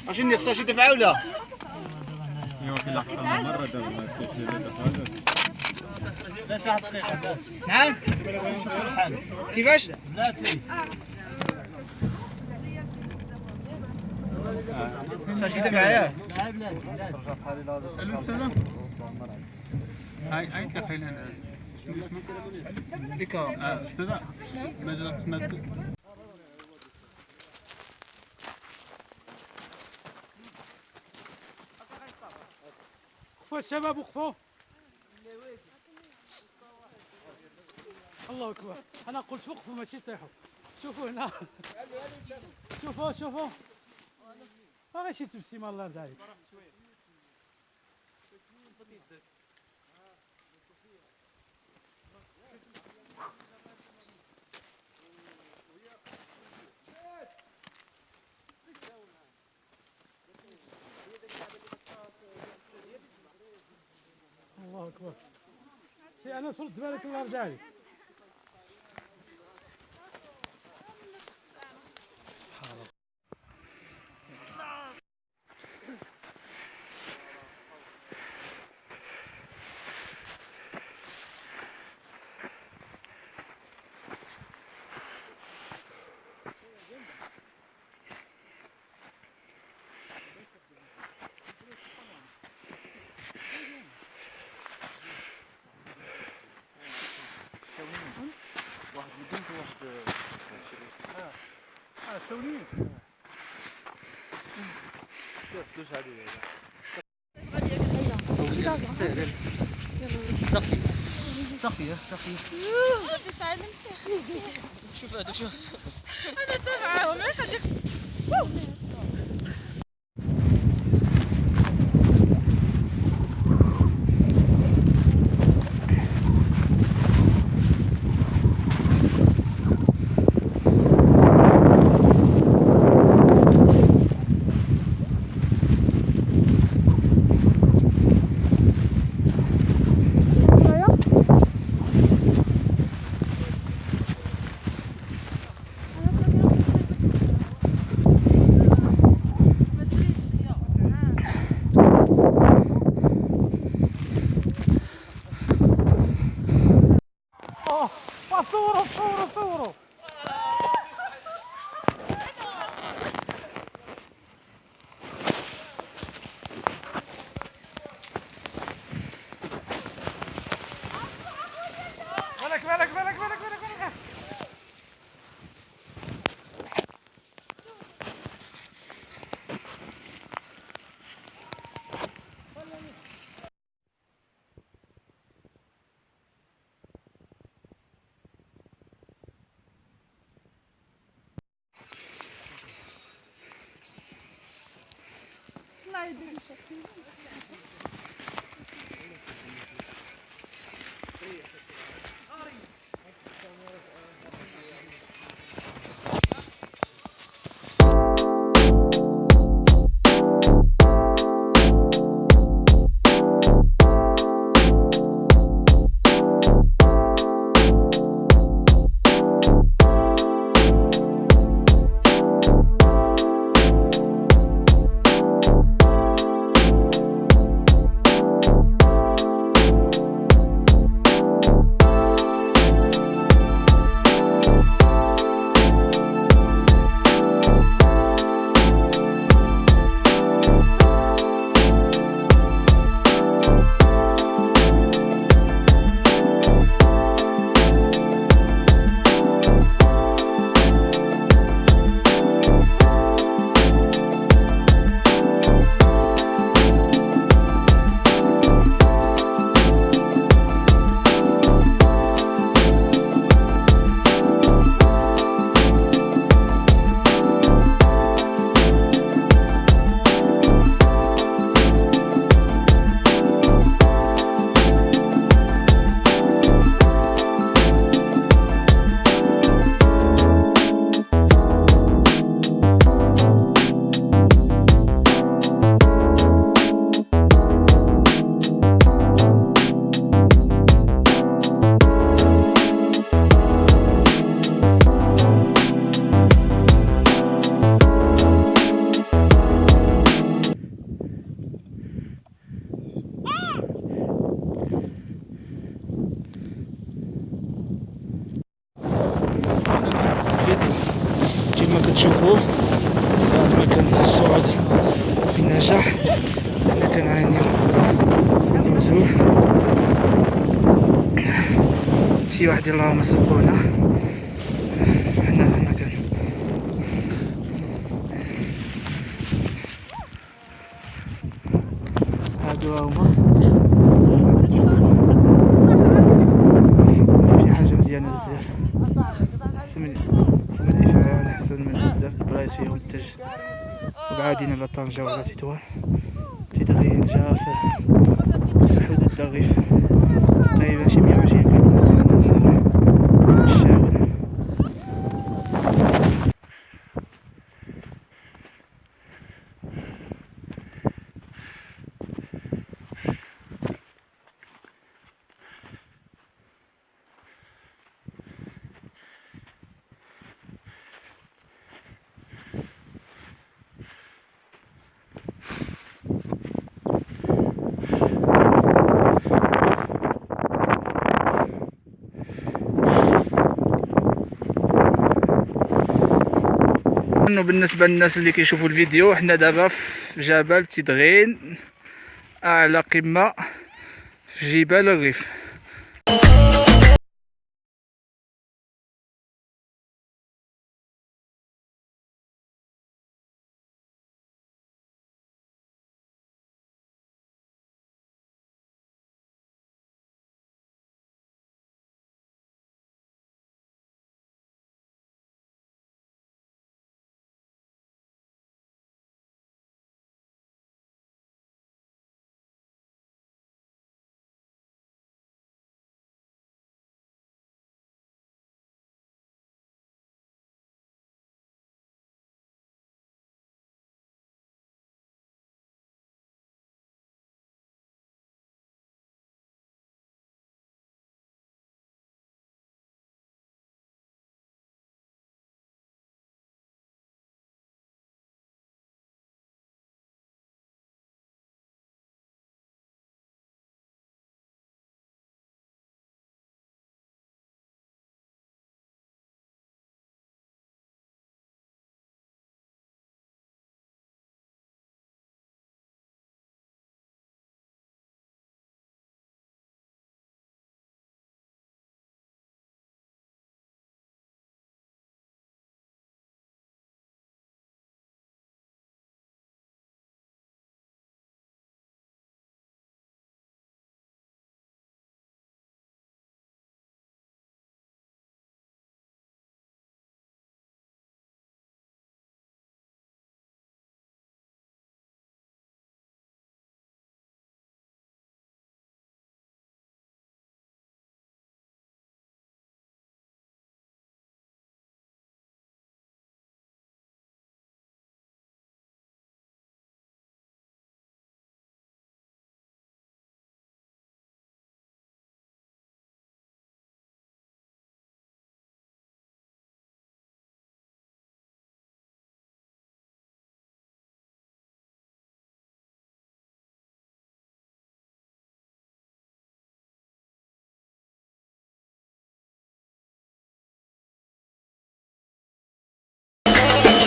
واش اللي خصها شي دفعه ولا؟ يمكن احسن مره دابا ما كاينش دابا. لا شي دقيقه. نعم كيفاش؟ بلاتي شي دفعه ياك؟ لا بلاتي السلام هاي تلقى لنا شنو اسمه؟ ديكا استاذ ما جربت وقفوا الشباب وقفوا. الله اكبر، انا قلت وقفوا ماشي طيحوا. شوفوا هنا شوفوا ماشي تبسيمه الله يرضى عليك. الله اكبر، سي انا صرت بالك الله يرضى عليك. واحد مدينة واحد سوليني شوف دوش هادي سقي تعلمتي يا خالتي. شوف هذا شوف انا تابعاهم ما يخليك. صوروا بالك. الله يديك. تشوفوه مكان الصعود بنجاح. حنا كنعانيو في النزول، شي واحد اللهم سبقونا. حنا هنا كان هادو هما شي حاجة مزيانة بزاف. سمن الإفعال أحسن من بزاف بلايص فيهم التلج، وبعادين على طنجة ولا تطوان. تيدغين جا في حدود الريف تقريبا شي 120 كيلومتر من الشاون. بالنسبة للناس اللي كيشوفوا الفيديو، حنا دابا في جبل تيدغين، أعلى قمة في جبال الريف.